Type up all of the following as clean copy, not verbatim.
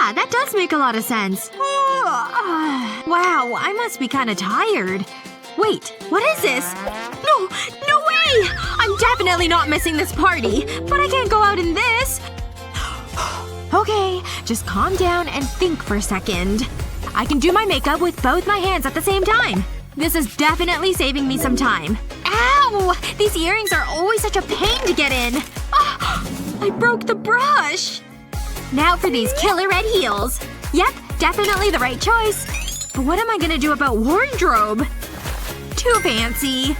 Yeah, that does make a lot of sense. Wow, I must be kinda tired. Wait, what is this? No! No way! I'm definitely not missing this party. But I can't go out in this. Okay, just calm down and think for a second. I can do my makeup with both my hands at the same time. This is definitely saving me some time. Ow! These earrings are always such a pain to get in. I broke the brush. Now for these killer red heels. Yep, definitely the right choice. But what am I gonna do about wardrobe? Too fancy.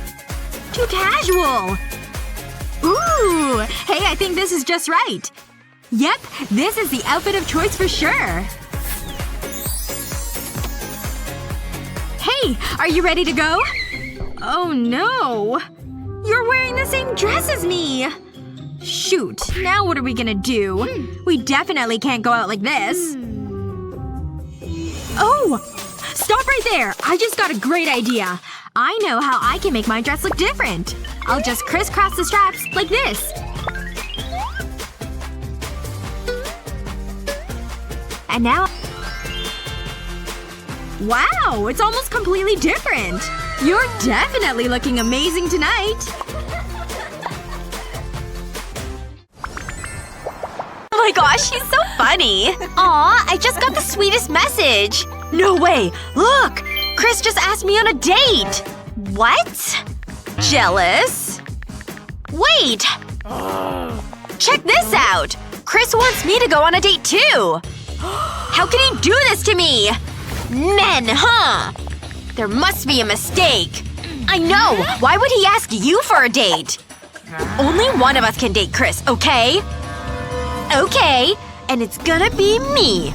Too casual. Ooh! Hey, I think this is just right. Yep, this is the outfit of choice for sure. Hey, are you ready to go? Oh no. You're wearing the same dress as me! Shoot. Now what are we gonna do? We definitely can't go out like this. Oh! Stop right there! I just got a great idea. I know how I can make my dress look different. I'll just crisscross the straps like this. And now… Wow! It's almost completely different! You're definitely looking amazing tonight! Oh my gosh, she's so funny! Aw, I just got the sweetest message! No way! Look! Chris just asked me on a date! What? Jealous? Wait! Check this out! Chris wants me to go on a date too! How can he do this to me? Men, huh? There must be a mistake. I know! Why would he ask you for a date? Only one of us can date Chris, okay? Okay. And it's gonna be me.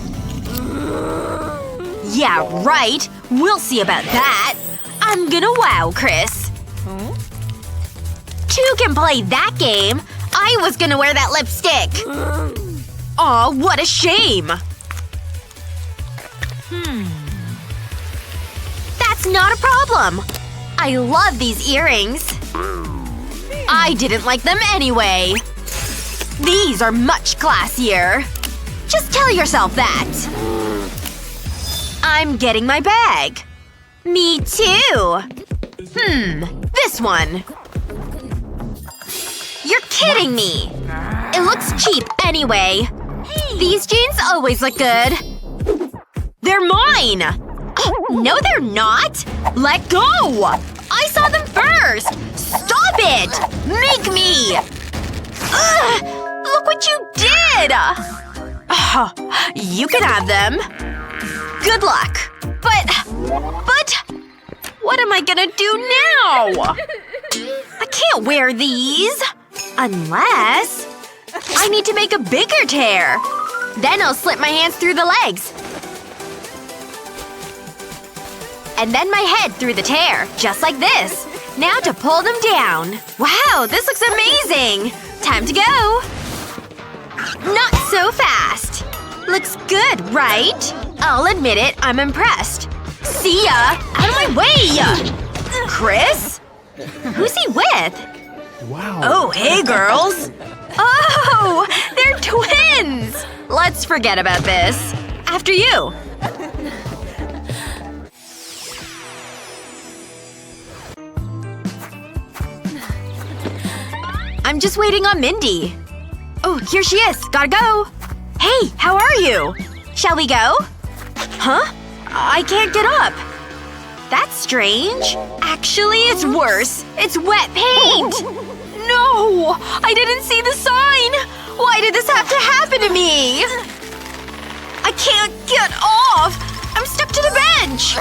Yeah, right. We'll see about that. I'm gonna wow Chris. Two can play that game. I was gonna wear that lipstick. Aw, what a shame. That's not a problem. I love these earrings. I didn't like them anyway. These are much classier. Just tell yourself that. I'm getting my bag. Me too. This one. You're kidding me. It looks cheap anyway. These jeans always look good. They're mine! No, they're not! Let go! I saw them first! Stop it! Make me! Ugh! Look what you did! You can have them. Good luck. But… What am I gonna do now? I can't wear these. Unless… I need to make a bigger tear. Then I'll slip my hands through the legs. And then my head through the tear. Just like this. Now to pull them down. Wow, this looks amazing! Time to go! Not so fast. Looks good, right? I'll admit it, I'm impressed. See ya! Out of my way! Chris? Who's he with? Wow. Oh, hey girls! Oh! They're twins! Let's forget about this. After you. I'm just waiting on Mindy. Oh, here she is. Gotta go. Hey, how are you? Shall we go? Huh? I can't get up. That's strange. Actually, it's worse. It's wet paint! No! I didn't see the sign! Why did this have to happen to me? I can't get off! I'm stuck to the bench!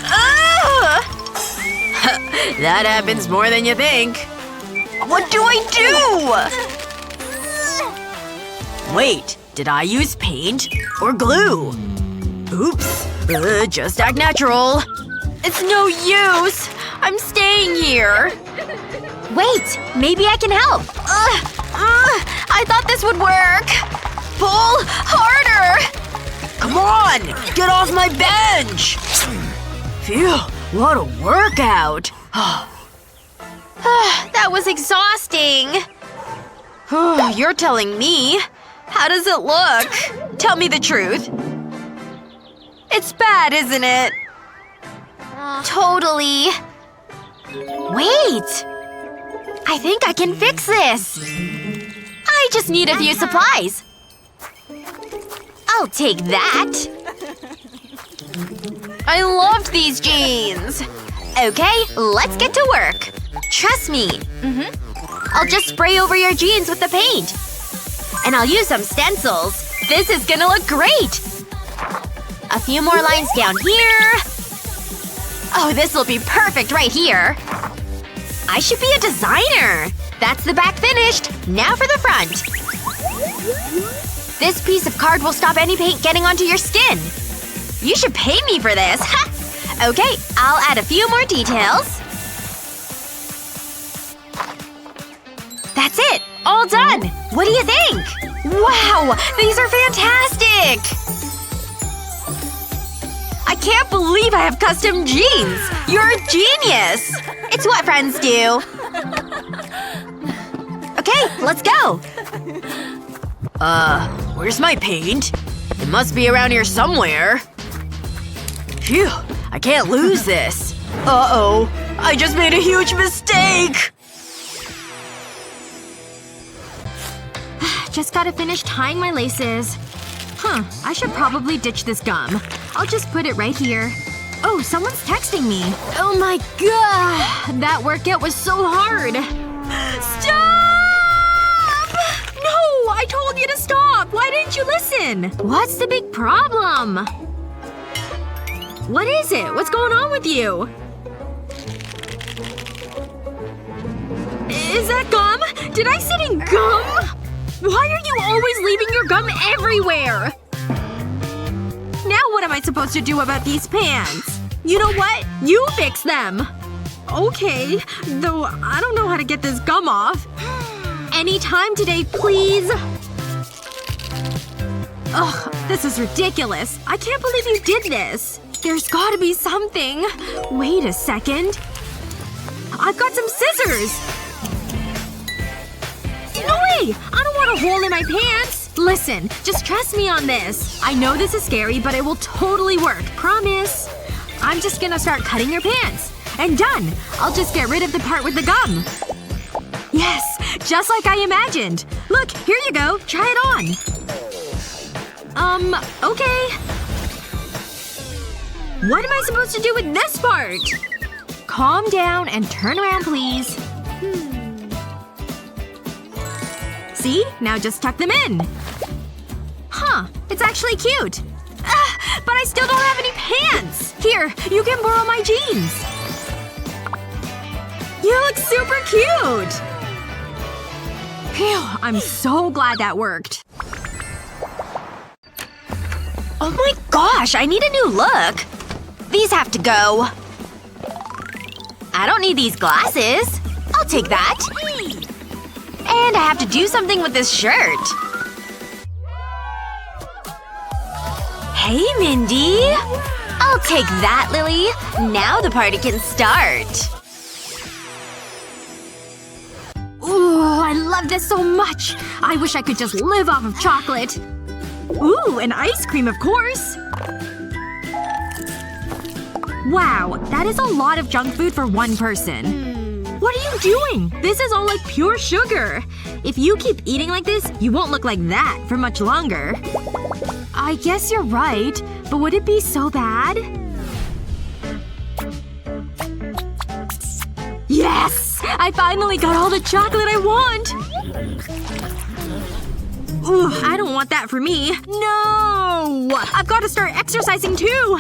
Ugh! That happens more than you think. What do I do? Wait, did I use paint? Or glue? Oops. Just act natural. It's no use. I'm staying here. Wait, maybe I can help. I thought this would work. Pull harder. Come on! Get off my bench! Phew, what a workout. That was exhausting. You're telling me. How does it look? Tell me the truth. It's bad, isn't it? Totally. Wait! I think I can fix this. I just need a few supplies. I'll take that. I loved these jeans. Okay, let's get to work. Trust me. I'll just spray over your jeans with the paint. And I'll use some stencils. This is gonna look great! A few more lines down here. Oh, this'll be perfect right here. I should be a designer. That's the back finished. Now for the front. This piece of card will stop any paint getting onto your skin. You should pay me for this. Ha! Okay, I'll add a few more details. That's it! All done! What do you think? Wow! These are fantastic! I can't believe I have custom jeans! You're a genius! It's what friends do. Okay, let's go. Where's my paint? It must be around here somewhere. Phew. I can't lose this. Uh-oh. I just made a huge mistake! Just gotta finish tying my laces. I should probably ditch this gum. I'll just put it right here. Oh, someone's texting me. Oh my god! That workout was so hard. Stop! No! I told you to stop! Why didn't you listen? What's the big problem? What is it? What's going on with you? Is that gum? Did I sit in gum? Why are you always leaving your gum everywhere? Now what am I supposed to do about these pants? You know what? You fix them. Okay. Though I don't know how to get this gum off. Any time today, please? Ugh. This is ridiculous. I can't believe you did this. There's gotta be something. Wait a second. I've got some scissors! No way! I don't want a hole in my pants! Listen, just trust me on this. I know this is scary, but it will totally work. Promise. I'm just gonna start cutting your pants. And done! I'll just get rid of the part with the gum. Yes! Just like I imagined. Look, here you go. Try it on. Okay. What am I supposed to do with this part? Calm down and turn around, please. See? Now just tuck them in. Huh. It's actually cute. But I still don't have any pants! Here, you can borrow my jeans. You look super cute! Phew, I'm so glad that worked. Oh my gosh, I need a new look. These have to go. I don't need these glasses. I'll take that. And I have to do something with this shirt. Hey, Mindy. I'll take that, Lily. Now the party can start. Ooh, I love this so much. I wish I could just live off of chocolate. Ooh, and ice cream, of course. Wow, that is a lot of junk food for one person. What are you doing? This is all like pure sugar. If you keep eating like this, you won't look like that for much longer. I guess you're right. But would it be so bad? Yes! I finally got all the chocolate I want! Ugh, I don't want that for me. No! I've gotta start exercising too!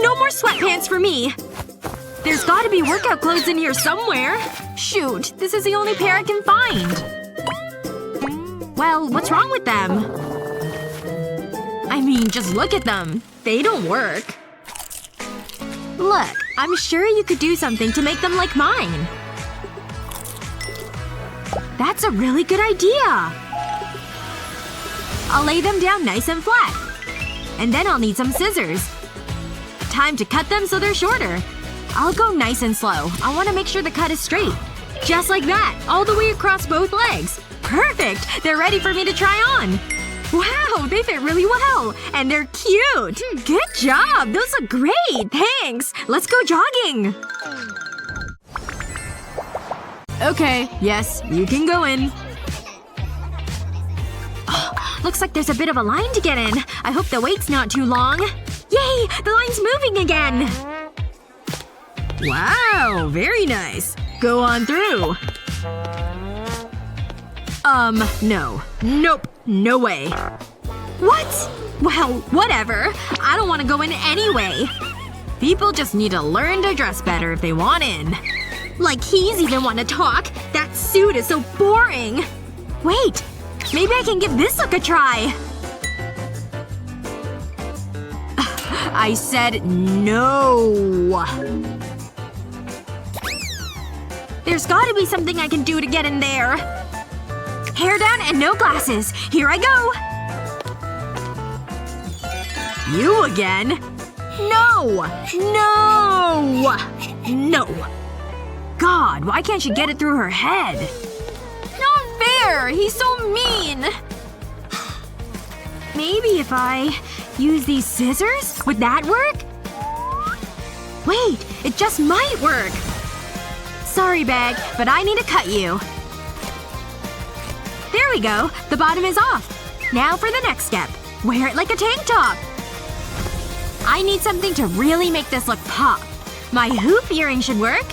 No more sweatpants for me! There's gotta be workout clothes in here somewhere. Shoot, this is the only pair I can find. Well, what's wrong with them? I mean, just look at them. They don't work. Look, I'm sure you could do something to make them like mine. That's a really good idea! I'll lay them down nice and flat. And then I'll need some scissors. Time to cut them so they're shorter. I'll go nice and slow. I want to make sure the cut is straight. Just like that. All the way across both legs. Perfect! They're ready for me to try on! Wow, they fit really well! And they're cute! Good job! Those look great! Thanks! Let's go jogging! Okay, yes, you can go in. Oh, looks like there's a bit of a line to get in. I hope the wait's not too long. Yay! The line's moving again! Wow, very nice. Go on through. No. Nope. No way. What? Well, whatever. I don't want to go in anyway. People just need to learn to dress better if they want in. Like he's even want to talk. That suit is so boring. Wait. Maybe I can give this look a try. I said no. There's gotta be something I can do to get in there. Hair down and no glasses. Here I go. You again? No! No! No. God, why can't she get it through her head? Not fair! He's so mean! Maybe if I use these scissors? Would that work? Wait, it just might work. Sorry, bag, but I need to cut you. There we go. The bottom is off. Now for the next step. Wear it like a tank top. I need something to really make this look pop. My hoop earring should work.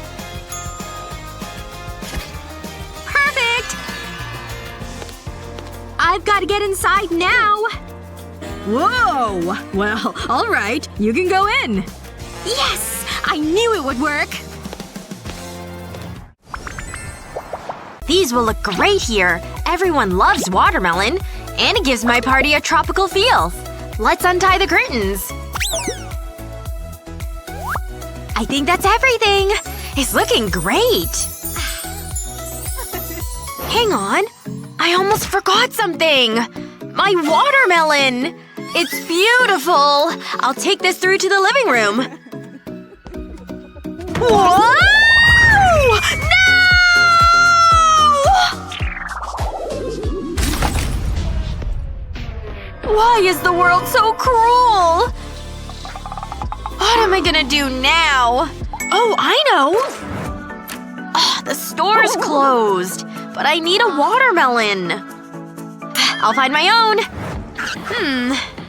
Perfect! I've got to get inside now. Whoa! Well, alright. You can go in. Yes! I knew it would work. These will look great here. Everyone loves watermelon. And it gives my party a tropical feel. Let's untie the curtains. I think that's everything. It's looking great. Hang on. I almost forgot something. My watermelon! It's beautiful! I'll take this through to the living room. Whoa! Why is the world so cruel? What am I gonna do now? Oh, I know! Ugh, the store's closed. But I need a watermelon. I'll find my own.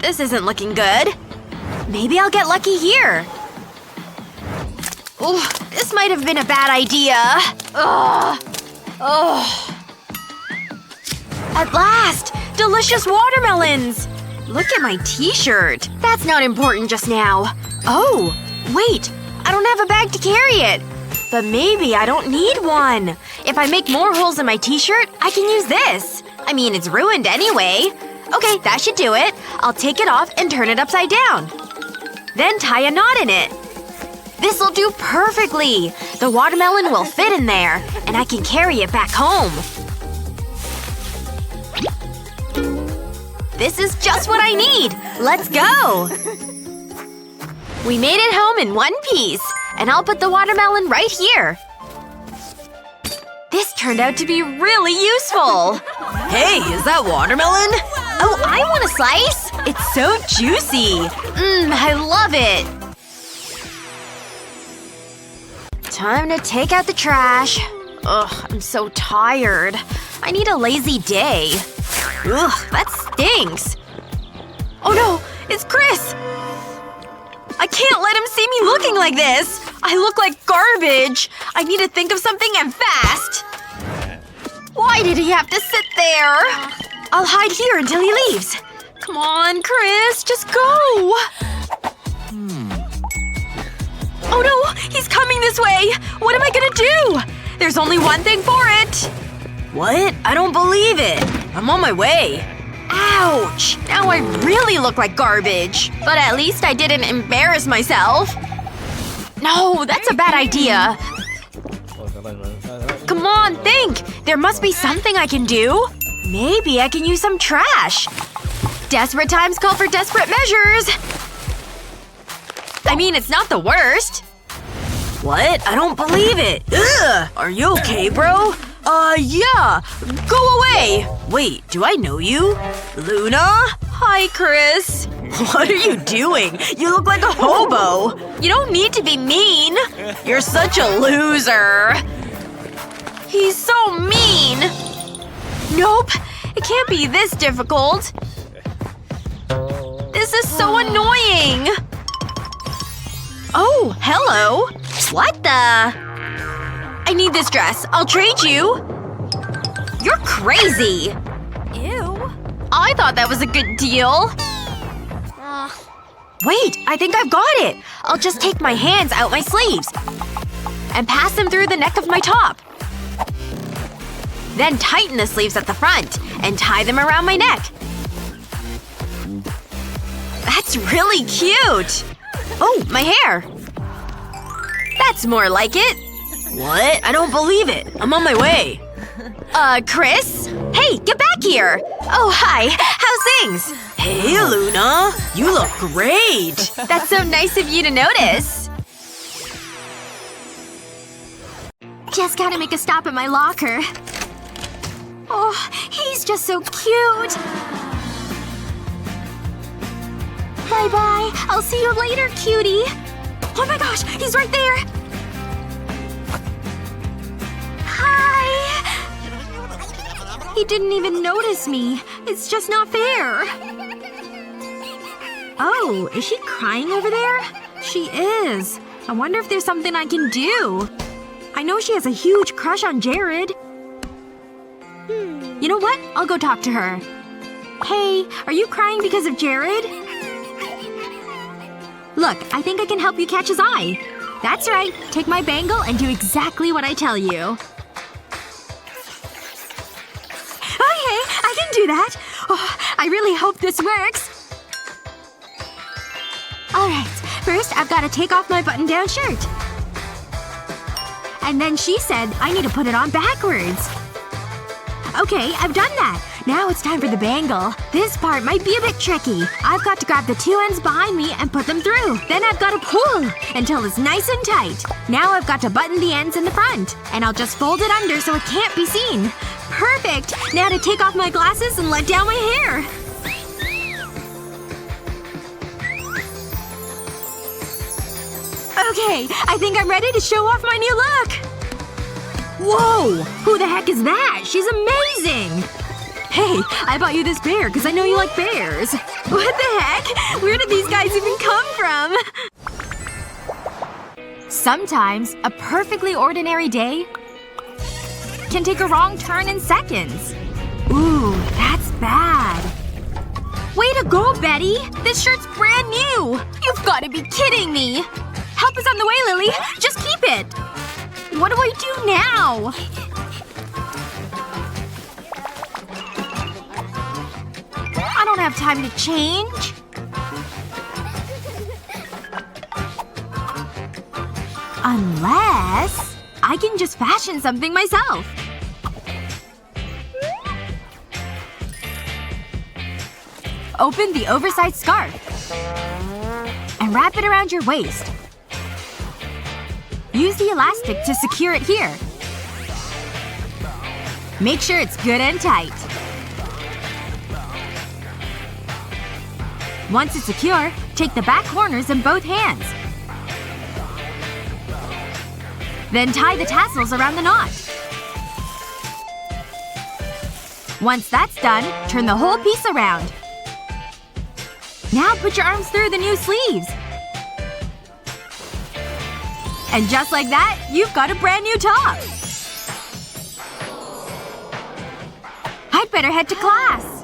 This isn't looking good. Maybe I'll get lucky here. Oh, this might have been a bad idea. Ugh. Ugh. At last! Delicious watermelons! Look at my t-shirt. That's not important just now. Oh, wait. I don't have a bag to carry it. But maybe I don't need one. If I make more holes in my t-shirt, I can use this. I mean, it's ruined anyway. Okay, that should do it. I'll take it off and turn it upside down. Then tie a knot in it. This'll do perfectly. The watermelon will fit in there, and I can carry it back home. This is just what I need! Let's go! We made it home in one piece. And I'll put the watermelon right here. This turned out to be really useful. Hey, is that watermelon? Oh, I want a slice! It's so juicy! I love it! Time to take out the trash. Ugh, I'm so tired. I need a lazy day. Ugh, that stinks. Oh no! It's Chris! I can't let him see me looking like this! I look like garbage! I need to think of something and fast! Why did he have to sit there? I'll hide here until he leaves. Come on, Chris, just go! Oh no! He's coming this way! What am I gonna do? There's only one thing for it! What? I don't believe it. I'm on my way. Ouch! Now I really look like garbage. But at least I didn't embarrass myself. No, that's a bad idea. Come on, think! There must be something I can do. Maybe I can use some trash. Desperate times call for desperate measures. I mean, it's not the worst. What? I don't believe it. Ugh! Are you okay, bro? Yeah. Go away! Wait, do I know you? Luna? Hi, Chris. What are you doing? You look like a hobo. You don't need to be mean. You're such a loser. He's so mean. Nope. It can't be this difficult. This is so annoying. Oh, hello. What the? I need this dress. I'll trade you. You're crazy. Ew. I thought that was a good deal. Wait, I think I've got it. I'll just take my hands out my sleeves. And pass them through the neck of my top. Then tighten the sleeves at the front. And tie them around my neck. That's really cute! Oh, my hair. That's more like it. What? I don't believe it. I'm on my way. Chris? Hey, get back here! Oh, hi. How's things? Hey, Luna. You look great. That's so nice of you to notice. Just gotta make a stop at my locker. Oh, he's just so cute. Bye-bye. I'll see you later, cutie. Oh my gosh, he's right there. Hi. He didn't even notice me. It's just not fair. Oh, is she crying over there? She is. I wonder if there's something I can do. I know she has a huge crush on Jared. You know what? I'll go talk to her. Hey, are you crying because of Jared? Look, I think I can help you catch his eye. That's right. Take my bangle and do exactly what I tell you. Okay, I can do that. Oh, I really hope this works. Alright, first I've gotta take off my button-down shirt. And then she said I need to put it on backwards. Okay, I've done that. Now it's time for the bangle. This part might be a bit tricky. I've got to grab the two ends behind me and put them through. Then I've got to pull until it's nice and tight. Now I've got to button the ends in the front. And I'll just fold it under so it can't be seen. Perfect! Now to take off my glasses and let down my hair. Okay, I think I'm ready to show off my new look. Whoa! Who the heck is that? She's amazing! Hey, I bought you this bear because I know you like bears. What the heck? Where did these guys even come from? Sometimes, a perfectly ordinary day can take a wrong turn in seconds. Ooh, that's bad. Way to go, Betty! This shirt's brand new! You've gotta be kidding me! Help is on the way, Lily! Just keep it! What do I do now? I don't have time to change. Unless… I can just fashion something myself. Open the oversized scarf. And wrap it around your waist. Use the elastic to secure it here. Make sure it's good and tight. Once it's secure, take the back corners in both hands. Then tie the tassels around the knot. Once that's done, turn the whole piece around. Now put your arms through the new sleeves. And just like that, you've got a brand new top! I'd better head to class.